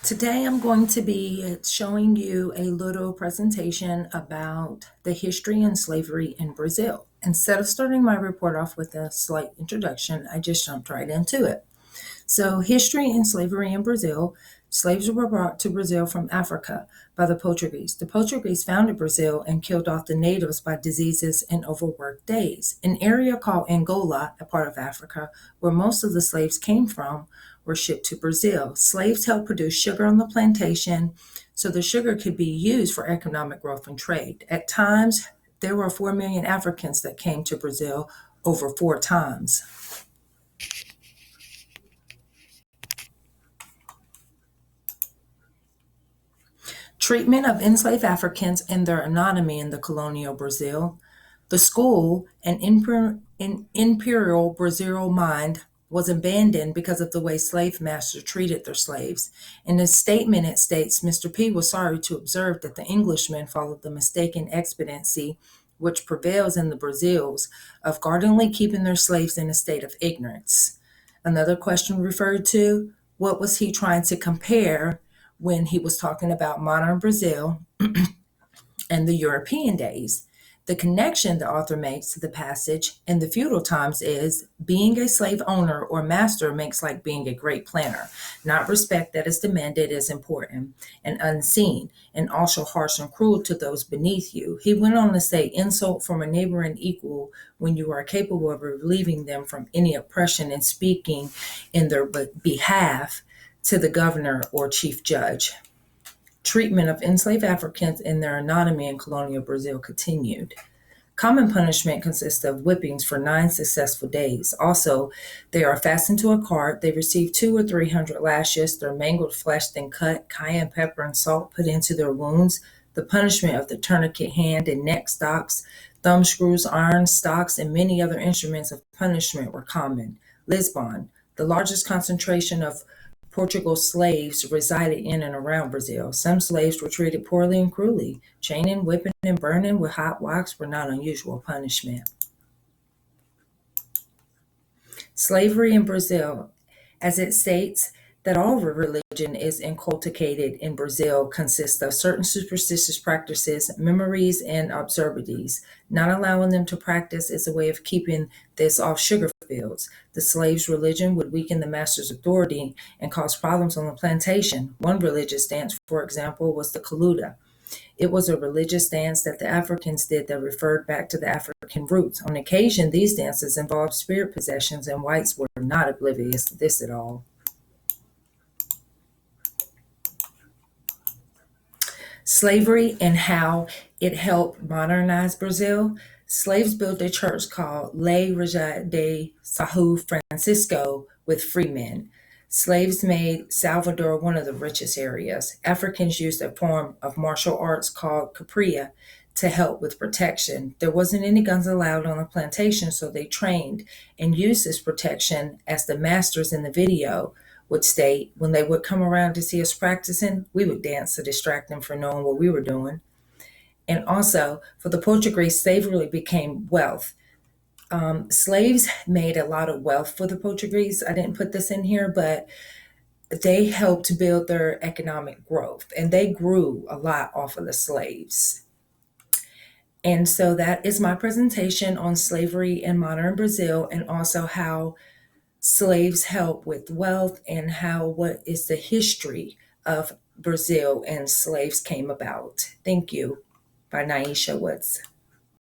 Today I'm going to be showing you a little presentation about the history and slavery in Brazil. Instead of starting my report off with a slight introduction, I just jumped right into it. So, history and slavery in Brazil. Slaves were brought to Brazil from Africa by the Portuguese. The Portuguese founded Brazil and killed off the natives by diseases and overworked days. An area called Angola, a part of Africa, where most of the slaves came from, were shipped to Brazil. Slaves helped produce sugar on the plantation so the sugar could be used for economic growth and trade. At times, there were 4 million Africans that came to Brazil over 4 times. Treatment of enslaved Africans and their anatomy in the colonial Brazil. The school, an imperial Brazil mind, was abandoned because of the way slave masters treated their slaves. In a statement, it states Mr. P was sorry to observe that the Englishmen followed the mistaken expediency which prevails in the Brazils of guardedly keeping their slaves in a state of ignorance. Another question referred to, what was he trying to compare when he was talking about modern Brazil and the European days? The connection the author makes to the passage in the feudal times is being a slave owner or master makes like being a great planner. Not respect that is demanded is important and unseen, and also harsh and cruel to those beneath you. He went on to say, insult from a neighboring equal when you are capable of relieving them from any oppression and speaking in their behalf to the governor or chief judge. Treatment of enslaved Africans and their anatomy in colonial Brazil continued. Common punishment consists of whippings for 9 successful days. Also, they are fastened to a cart. They receive 200 or 300 lashes. Their mangled flesh then cut, cayenne pepper and salt put into their wounds. The punishment of the tourniquet hand and neck stocks, thumb screws, iron stocks, and many other instruments of punishment were common. Lisbon, the largest concentration of Portugal's slaves resided in and around Brazil. Some slaves were treated poorly and cruelly. Chaining, whipping, and burning with hot wax were not unusual punishment. Slavery in Brazil, as it states that all religion is inculcated in Brazil, consists of certain superstitious practices, memories, and absurdities. Not allowing them to practice is a way of keeping this off sugar fields. The slaves' religion would weaken the master's authority and cause problems on the plantation. One religious dance, for example, was the Kaluta. It was a religious dance that the Africans did that referred back to the African roots. On occasion, these dances involved spirit possessions, and whites were not oblivious to this at all. Slavery and how it helped modernize Brazil. Slaves built a church called La Igreja de São Francisco with free men. Slaves made Salvador one of the richest areas. Africans used a form of martial arts called capoeira to help with protection. There wasn't any guns allowed on the plantation, so they trained and used this protection, as the masters in the video would state. When they would come around to see us practicing, we would dance to distract them from knowing what we were doing. And also, for the Portuguese, slavery became wealth. Slaves made a lot of wealth for the Portuguese. I didn't put this in here, but they helped build their economic growth, and they grew a lot off of the slaves. And so that is my presentation on slavery in modern Brazil, and also how slaves help with wealth, and what is the history of Brazil and slaves came about. Thank you. By Naisha Woods.